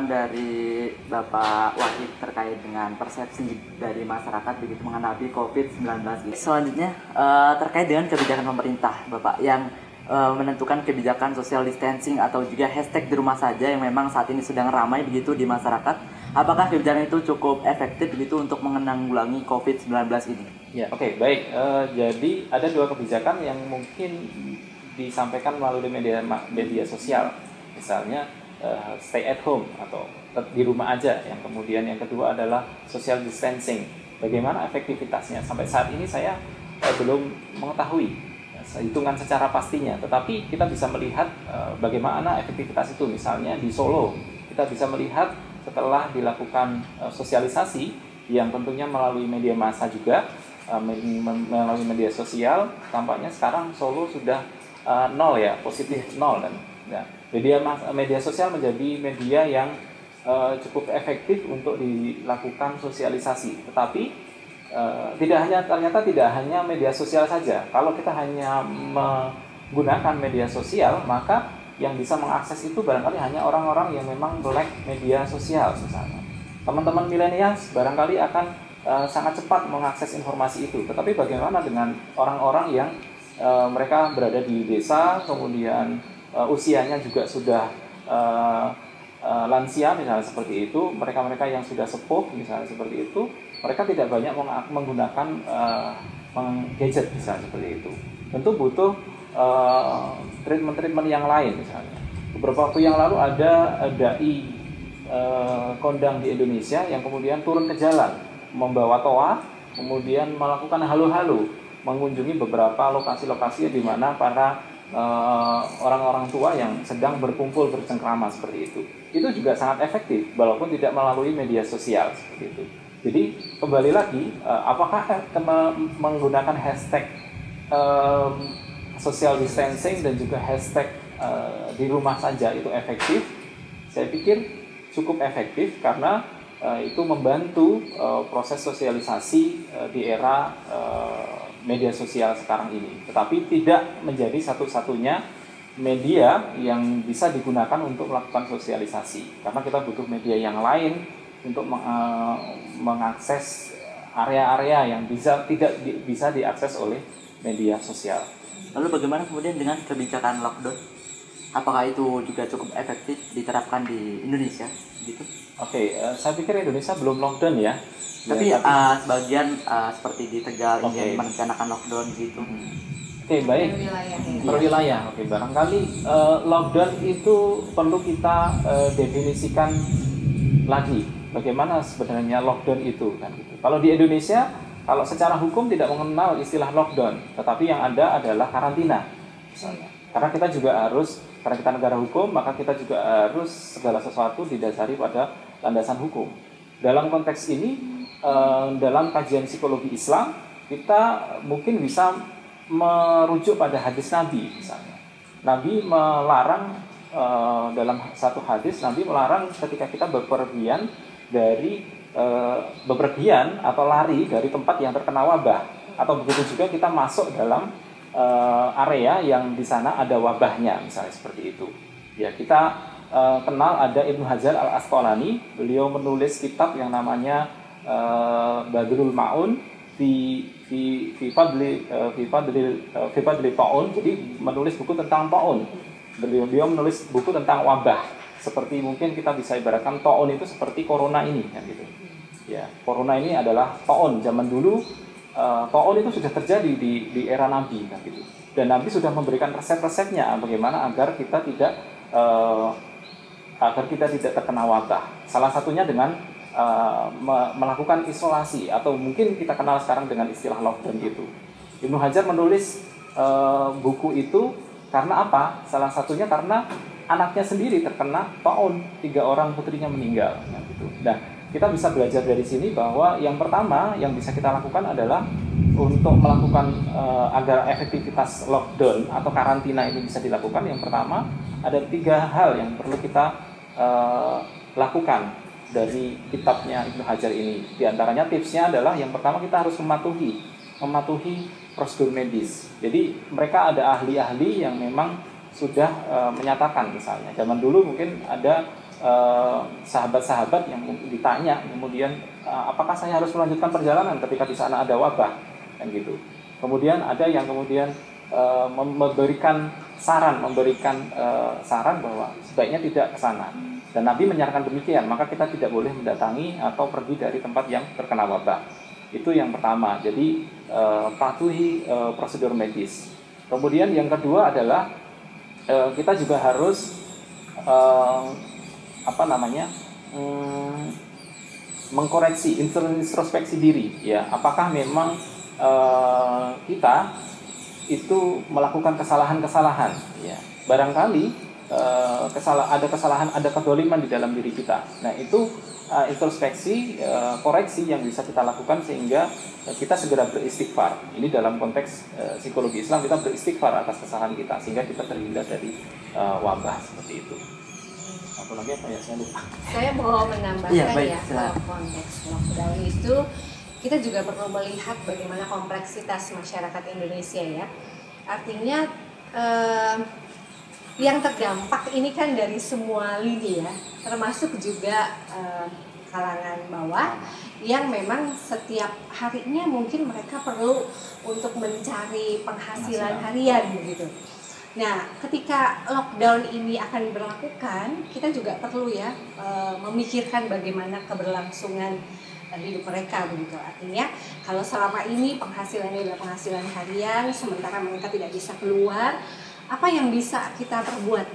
tanggapan dari Bapak Wahid terkait dengan persepsi dari masyarakat begitu menghadapi COVID-19 ini. Selanjutnya terkait dengan kebijakan pemerintah Bapak yang menentukan kebijakan social distancing atau juga hashtag di rumah saja yang memang saat ini sedang ramai begitu di masyarakat. Apakah kebijakan itu cukup efektif begitu untuk menanggulangi COVID-19 ini? Ya, oke, baik. Jadi ada dua kebijakan yang mungkin disampaikan melalui media sosial, misalnya stay at home atau di rumah aja. Yang kemudian yang kedua adalah social distancing. Bagaimana efektivitasnya? Sampai saat ini saya belum mengetahui hitungan secara pastinya, tetapi kita bisa melihat bagaimana efektivitas itu. Misalnya di Solo, kita bisa melihat setelah dilakukan sosialisasi yang tentunya melalui media massa juga, melalui media sosial, tampaknya sekarang Solo sudah nol ya, positif nol. Dan ya, media sosial menjadi media yang cukup efektif untuk dilakukan sosialisasi. Tetapi ternyata tidak hanya media sosial saja. Kalau kita hanya menggunakan media sosial, maka yang bisa mengakses itu barangkali hanya orang-orang yang memang melek media sosial misalnya. Teman-teman milenial barangkali akan sangat cepat mengakses informasi itu. Tetapi bagaimana dengan orang-orang yang mereka berada di desa, kemudian usianya juga sudah lansia misalnya seperti itu, mereka-mereka yang sudah sepuh misalnya seperti itu, mereka tidak banyak menggunakan gadget misalnya seperti itu. Tentu butuh treatment yang lain misalnya. Beberapa waktu yang lalu ada dai kondang di Indonesia yang kemudian turun ke jalan membawa toa, kemudian melakukan halu-halu mengunjungi beberapa lokasi-lokasi di mana para orang-orang tua yang sedang berkumpul bercengkrama seperti itu. Itu juga sangat efektif walaupun tidak melalui media sosial seperti itu. Jadi kembali lagi, apakah menggunakan hashtag social distancing dan juga hashtag di rumah saja itu efektif? Saya pikir cukup efektif karena itu membantu proses sosialisasi di era media sosial sekarang ini. Tetapi tidak menjadi satu-satunya media yang bisa digunakan untuk melakukan sosialisasi. Karena kita butuh media yang lain untuk mengakses area-area yang tidak bisa diakses oleh media sosial. Lalu bagaimana kemudian dengan kebijakan lockdown? Apakah itu juga cukup efektif diterapkan di Indonesia? Gitu? Oke, saya pikir Indonesia belum lockdown ya. Tapi sebagian seperti di Tegal ingin merencanakan lockdown gitu. Oke, baik. Per wilayah. Oke, barangkali lockdown itu perlu kita definisikan lagi. Bagaimana sebenarnya lockdown itu kan gitu. Kalau di Indonesia, kalau secara hukum tidak mengenal istilah lockdown, tetapi yang ada adalah karantina misalnya. Karena kita juga harus, karena kita negara hukum, maka kita juga harus segala sesuatu didasari pada landasan hukum. Dalam konteks ini, dalam kajian psikologi Islam, kita mungkin bisa merujuk pada hadis Nabi misalnya. Nabi melarang, dalam satu hadis, Nabi melarang ketika kita bepergian bepergian atau lari dari tempat yang terkena wabah, atau begitu juga kita masuk dalam area yang di sana ada wabahnya misalnya seperti itu. Ya, kita kenal ada Ibnu Hajar Al-Asqalani, beliau menulis kitab yang namanya Badrul Ma'un fi fadli ta'un. Jadi menulis buku tentang ta'un. Beliau menulis buku tentang wabah. Seperti mungkin kita bisa ibaratkan ta'un itu seperti corona ini kan gitu. Ya, corona ini adalah ta'un. Zaman dulu ta'un itu sudah terjadi di era Nabi kan gitu. Dan Nabi sudah memberikan resep-resepnya bagaimana agar kita tidak terkena wabah. Salah satunya dengan melakukan isolasi, atau mungkin kita kenal sekarang dengan istilah lockdown itu. Ibnu Hajar menulis buku itu karena apa? Salah satunya karena anaknya sendiri terkena ta'un, 3 orang putrinya meninggal. Gitu. Nah, kita bisa belajar dari sini bahwa yang pertama yang bisa kita lakukan adalah untuk melakukan agar efektivitas lockdown atau karantina ini bisa dilakukan. Yang pertama ada 3 hal yang perlu kita lakukan dari kitabnya Ibnu Hajar ini. Di antaranya tipsnya adalah yang pertama kita harus mematuhi prosedur medis. Jadi mereka ada ahli-ahli yang memang sudah menyatakan, misalnya zaman dulu mungkin ada sahabat-sahabat yang ditanya kemudian apakah saya harus melanjutkan perjalanan ketika di sana ada wabah, kan gitu. Kemudian ada yang kemudian memberikan saran bahwa sebaiknya tidak ke sana. Dan Nabi menyarankan demikian, maka kita tidak boleh mendatangi atau pergi dari tempat yang terkena wabah. Itu yang pertama. Jadi patuhi prosedur medis. Kemudian yang kedua adalah kita juga harus mengkoreksi, introspeksi diri, ya. Apakah memang kita itu melakukan kesalahan-kesalahan, ya. Barangkali ada kesalahan, ada kedoliman di dalam diri kita. Nah, itu introspeksi, koreksi yang bisa kita lakukan sehingga kita segera beristighfar. Ini dalam konteks psikologi Islam, kita beristighfar atas kesalahan kita sehingga kita terhindar dari wabah seperti itu. Apa lagi apa ya, saya lupa. Saya mau menambahkan silakan. Konteks lockdown itu kita juga perlu melihat bagaimana kompleksitas masyarakat Indonesia, ya. Artinya yang terdampak ini kan dari semua lini, ya, termasuk juga kalangan bawah yang memang setiap harinya mungkin mereka perlu untuk mencari penghasilan harian begitu. Nah, ketika lockdown ini akan diberlakukan, kita juga perlu, ya, memikirkan bagaimana keberlangsungan hidup mereka begitu. Artinya kalau selama ini penghasilannya adalah penghasilan harian, sementara mereka tidak bisa keluar, apa yang bisa kita perbuat?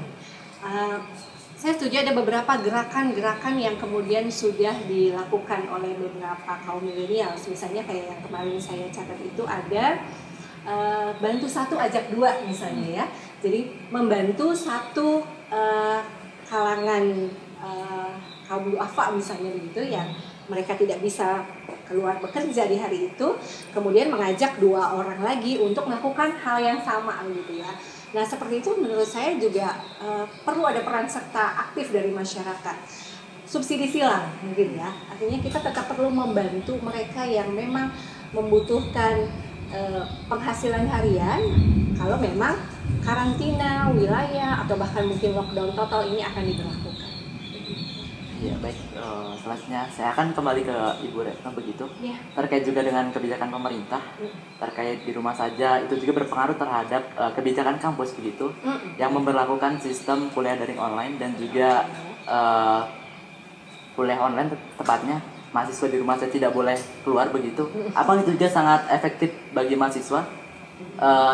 Saya setuju ada beberapa gerakan-gerakan yang kemudian sudah dilakukan oleh beberapa kaum milenial. Misalnya kayak yang kemarin saya catat itu ada bantu satu ajak dua misalnya, ya. Jadi membantu satu kalangan kaum duafa misalnya begitu, yang mereka tidak bisa keluar bekerja di hari itu, kemudian mengajak dua orang lagi untuk melakukan hal yang sama gitu, ya. Nah, seperti itu menurut saya juga perlu ada peran serta aktif dari masyarakat. Subsidi silang mungkin, ya. Artinya kita tetap perlu membantu mereka yang memang membutuhkan penghasilan harian kalau memang karantina wilayah atau bahkan mungkin lockdown total ini akan diberlakukan. Ya, baik. Selanjutnya saya akan kembali ke Ibu Retno begitu. Ya. Terkait juga dengan kebijakan pemerintah terkait di rumah saja, itu juga berpengaruh terhadap kebijakan kampus begitu, yang memberlakukan sistem kuliah daring online dan juga kuliah online tepatnya mahasiswa di rumah saja tidak boleh keluar begitu. Apa itu juga sangat efektif bagi mahasiswa?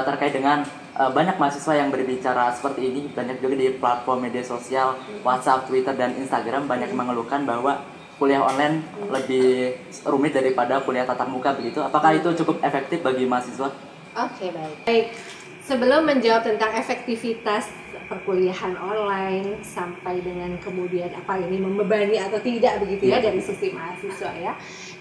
Terkait dengan banyak mahasiswa yang berbicara seperti ini, banyak juga di platform media sosial WhatsApp, Twitter, dan Instagram banyak mengeluhkan bahwa kuliah online lebih rumit daripada kuliah tatap muka begitu. Apakah itu cukup efektif bagi mahasiswa? Oke, baik. Sebelum menjawab tentang efektivitas perkuliahan online sampai dengan kemudian apa ini membebani atau tidak begitu, ya, dari sisi mahasiswa, ya.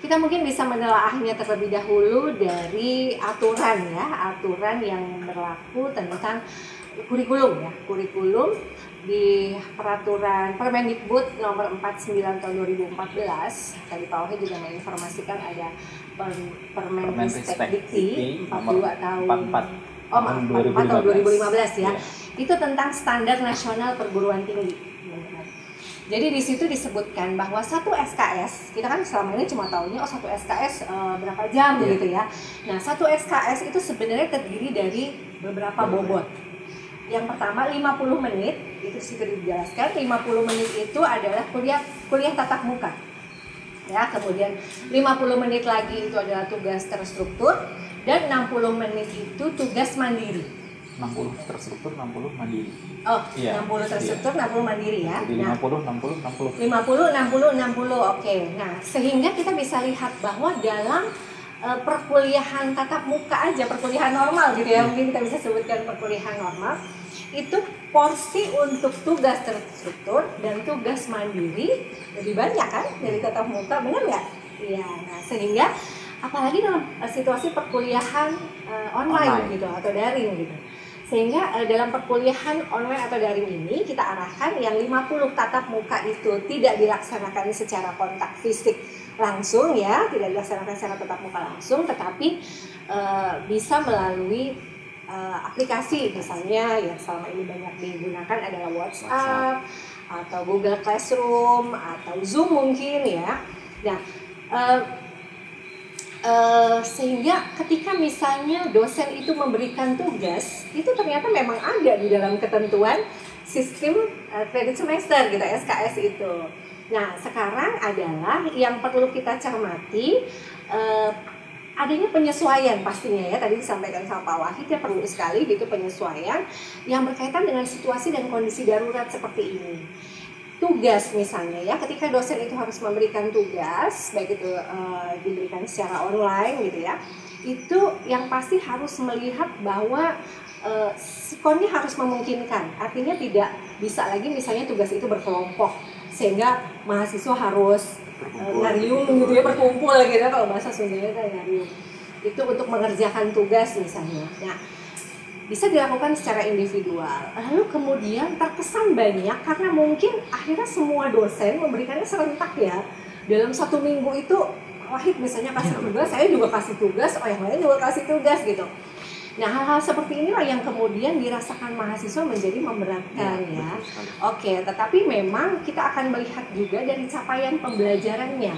Kita mungkin bisa menelaahnya terlebih dahulu dari aturan, ya, aturan yang berlaku tentang kurikulum, ya. Kurikulum di peraturan Permendikbud nomor 49 tahun 2014. Tadi Pak Wahid juga menginformasikan ada Permendikti 42 tahun 44 tahun 2015, ya. Itu tentang standar nasional perguruan tinggi. Jadi di situ disebutkan bahwa satu SKS, kita kan selama ini cuma tahunya satu SKS berapa jam gitu, ya. Nah, satu SKS itu sebenarnya terdiri dari beberapa bobot. Yang pertama 50 menit, itu situ dijelaskan 50 menit itu adalah kuliah tatap muka. Ya, kemudian 50 menit lagi itu adalah tugas terstruktur dan 60 menit itu tugas mandiri. 60 terstruktur, 60 mandiri. Oh, iya. 60 terstruktur, 60 mandiri, ya. Jadi 50, 60, 60. 50, 60, 60, oke. Nah, sehingga kita bisa lihat bahwa dalam perkuliahan tatap muka aja, perkuliahan normal gitu, ya, mungkin kita bisa sebutkan perkuliahan normal, itu porsi untuk tugas terstruktur dan tugas mandiri lebih banyak kan dari tatap muka, benar nggak? Iya. Nah, sehingga apalagi dalam situasi perkuliahan online gitu atau daring gitu. Sehingga dalam perkuliahan online atau daring ini kita arahkan yang 50 tatap muka itu tidak dilaksanakan secara kontak fisik langsung, ya, tidak dilaksanakan secara tatap muka langsung, tetapi bisa melalui aplikasi misalnya yang selama ini banyak digunakan adalah WhatsApp atau Google Classroom atau Zoom mungkin ya. Nah, sehingga ketika misalnya dosen itu memberikan tugas, itu ternyata memang ada di dalam ketentuan sistem kredit semester gitu, SKS itu. Nah, sekarang adalah yang perlu kita cermati adanya penyesuaian pastinya ya, tadi disampaikan sama Pak Wahid ya, perlu sekali gitu penyesuaian yang berkaitan dengan situasi dan kondisi darurat seperti ini. Tugas misalnya ya, ketika dosen itu harus memberikan tugas, baik itu diberikan secara online gitu ya, itu yang pasti harus melihat bahwa sikonnya harus memungkinkan, artinya tidak bisa lagi misalnya tugas itu berkelompok sehingga mahasiswa harus ngariung gitu ya, berkumpul gitu ya, kalau bahasa Sundanya kan ngariung itu untuk mengerjakan tugas misalnya. Nah, bisa dilakukan secara individual. Lalu kemudian terkesan banyak karena mungkin akhirnya semua dosen memberikannya serentak ya. Dalam 1 minggu itu Wahid misalnya kasih tugas, saya juga kasih tugas, oh yang lain juga kasih tugas gitu. Nah, hal-hal seperti inilah yang kemudian dirasakan mahasiswa menjadi memberatkan ya. Oke, tetapi memang kita akan melihat juga dari capaian pembelajarannya.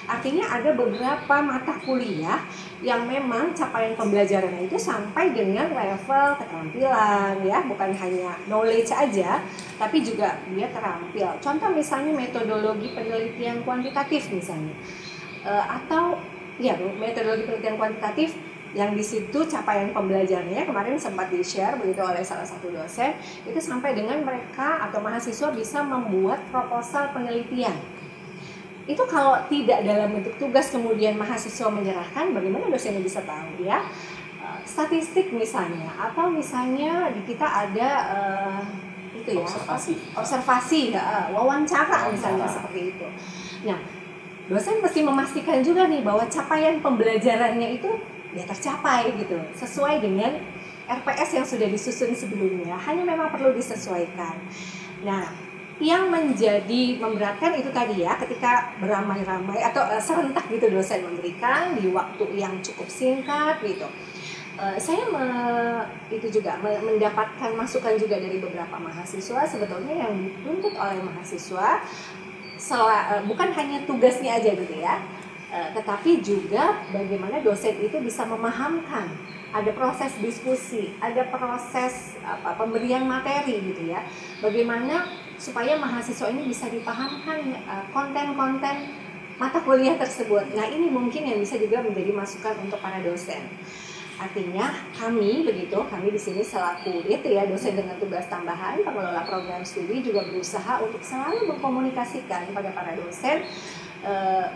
Artinya ada beberapa mata kuliah yang memang capaian pembelajarannya itu sampai dengan level keterampilan ya, bukan hanya knowledge aja, tapi juga dia terampil. Contoh misalnya metodologi penelitian kuantitatif misalnya, atau ya metodologi penelitian kuantitatif yang di situ capaian pembelajarannya kemarin sempat di-share begitu oleh salah satu dosen, itu sampai dengan mereka atau mahasiswa bisa membuat proposal penelitian. Itu kalau tidak dalam bentuk tugas kemudian mahasiswa menyerahkan, bagaimana dosennya bisa tahu ya? Statistik misalnya, atau misalnya di kita ada itu ya, observasi ya, wawancara misalnya seperti itu. Nah, dosen mesti memastikan juga nih bahwa capaian pembelajarannya itu ya tercapai gitu, sesuai dengan RPS yang sudah disusun sebelumnya, hanya memang perlu disesuaikan. Nah, yang menjadi memberatkan itu tadi ya, ketika beramai-ramai atau serentak gitu dosen memberikan di waktu yang cukup singkat gitu. Saya itu juga mendapatkan masukan juga dari beberapa mahasiswa sebetulnya yang dituntut oleh mahasiswa bukan hanya tugasnya aja gitu ya, tetapi juga bagaimana dosen itu bisa memahamkan, ada proses diskusi, ada proses pemberian materi gitu ya, bagaimana supaya mahasiswa ini bisa dipahamkan konten-konten mata kuliah tersebut. Nah, ini mungkin yang bisa juga menjadi masukan untuk para dosen. Artinya kami di sini selaku itu ya, dosen dengan tugas tambahan, pengelola program studi juga berusaha untuk selalu mengkomunikasikan kepada para dosen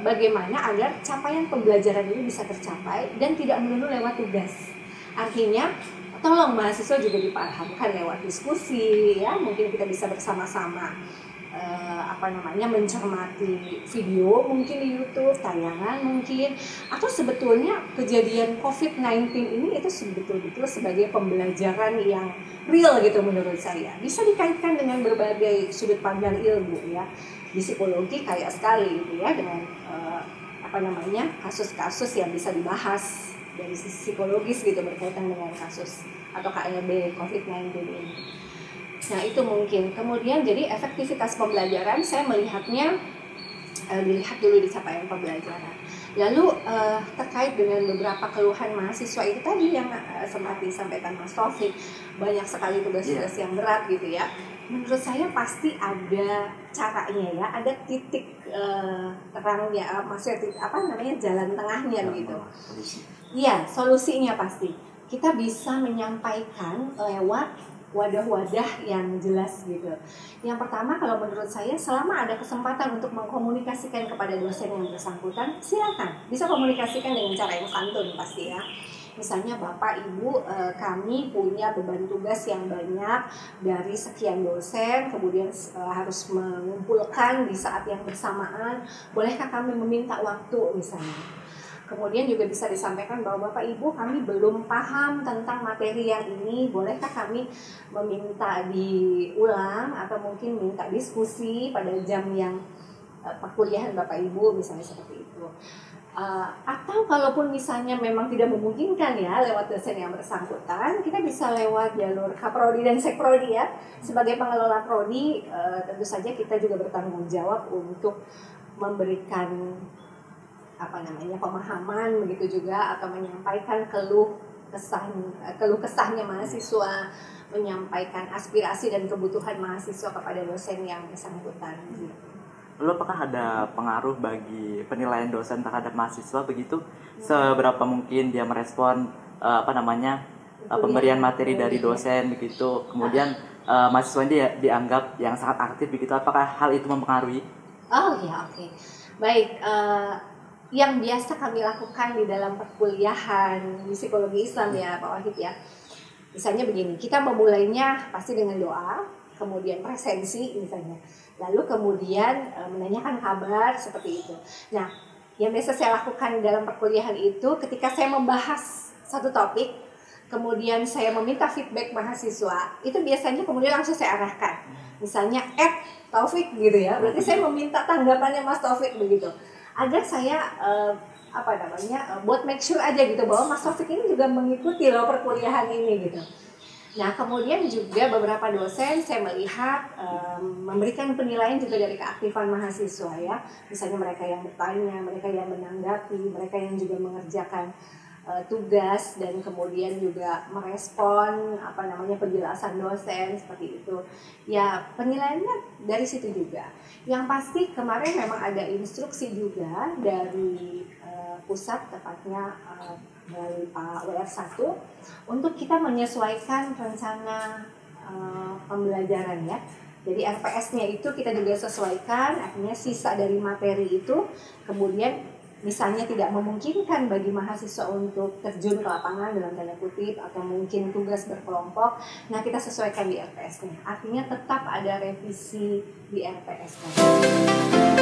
bagaimana agar capaian pembelajaran ini bisa tercapai dan tidak melulu lewat tugas. Artinya tolong mahasiswa juga dipahamkan lewat diskusi ya, mungkin kita bisa bersama-sama mencermati video mungkin di YouTube, tayangan mungkin, atau sebetulnya kejadian COVID-19 ini itu betul-betul sebagai pembelajaran yang real gitu menurut saya. Bisa dikaitkan dengan berbagai sudut pandang ilmu ya. Di psikologi kaya sekali gitu ya, dengan kasus-kasus yang bisa dibahas dari sisi psikologis gitu berkaitan dengan kasus atau KLB COVID-19 ini. Nah, itu mungkin. Kemudian jadi efektivitas pembelajaran saya melihatnya dilihat dulu di capaian pembelajaran. Lalu terkait dengan beberapa keluhan mahasiswa itu tadi yang sempat disampaikan Mas Taufik, banyak sekali tugas-tugas yang berat gitu ya. Menurut saya pasti ada caranya ya, ada titik terangnya, maksudnya jalan tengahnya gitu. Iya, solusinya pasti. Kita bisa menyampaikan lewat wadah-wadah yang jelas gitu. Yang pertama, kalau menurut saya, selama ada kesempatan untuk mengkomunikasikan kepada dosen yang bersangkutan, silakan bisa komunikasikan dengan cara yang santun pasti ya. Misalnya, Bapak Ibu, kami punya beban tugas yang banyak dari sekian dosen, kemudian harus mengumpulkan di saat yang bersamaan. Bolehkah kami meminta waktu misalnya? Kemudian juga bisa disampaikan bahwa Bapak Ibu, kami belum paham tentang materi yang ini, bolehkah kami meminta diulang atau mungkin minta diskusi pada jam yang perkuliahan Bapak Ibu misalnya seperti itu. Atau kalaupun misalnya memang tidak memungkinkan ya lewat dosen yang bersangkutan, kita bisa lewat jalur Kaprodi dan Sekprodi ya. Sebagai pengelola prodi, tentu saja kita juga bertanggung jawab untuk memberikan pemahaman begitu juga, atau menyampaikan keluh kesahnya mahasiswa, menyampaikan aspirasi dan kebutuhan mahasiswa kepada dosen yang bersangkutan gitu. Lalu apakah ada pengaruh bagi penilaian dosen terhadap mahasiswa begitu? Seberapa mungkin dia merespon pemberian materi dari dosen begitu? Kemudian mahasiswa ini dianggap yang sangat aktif begitu. Apakah hal itu mempengaruhi? Oh ya, oke. Baik, yang biasa kami lakukan di dalam perkuliahan di psikologi Islam ya Pak Wahid ya. Misalnya begini, kita memulainya pasti dengan doa, kemudian presensi misalnya. Lalu kemudian menanyakan kabar seperti itu. Nah, yang biasa saya lakukan dalam perkuliahan itu ketika saya membahas satu topik, kemudian saya meminta feedback mahasiswa, itu biasanya kemudian langsung saya arahkan. Misalnya Taufik gitu ya, berarti saya meminta tanggapannya Mas Taufik begitu. Agar saya buat make sure aja gitu bahwa Mas Taufik ini juga mengikuti loh perkuliahan ini gitu. Nah, kemudian juga beberapa dosen saya melihat memberikan penilaian juga dari keaktifan mahasiswa ya. Misalnya mereka yang bertanya, mereka yang menanggapi, mereka yang juga mengerjakan tugas dan kemudian juga merespon penjelasan dosen seperti itu. Ya, penilaiannya dari situ juga. Yang pasti kemarin memang ada instruksi juga dari pusat, tepatnya melalui Pak WR1 untuk kita menyesuaikan rencana pembelajaran ya. Jadi RPS-nya itu kita juga sesuaikan, artinya sisa dari materi itu kemudian misalnya tidak memungkinkan bagi mahasiswa untuk terjun ke lapangan dalam tanda kutip atau mungkin tugas berkelompok, nah kita sesuaikan di RPS-nya. Artinya tetap ada revisi di RPS kan.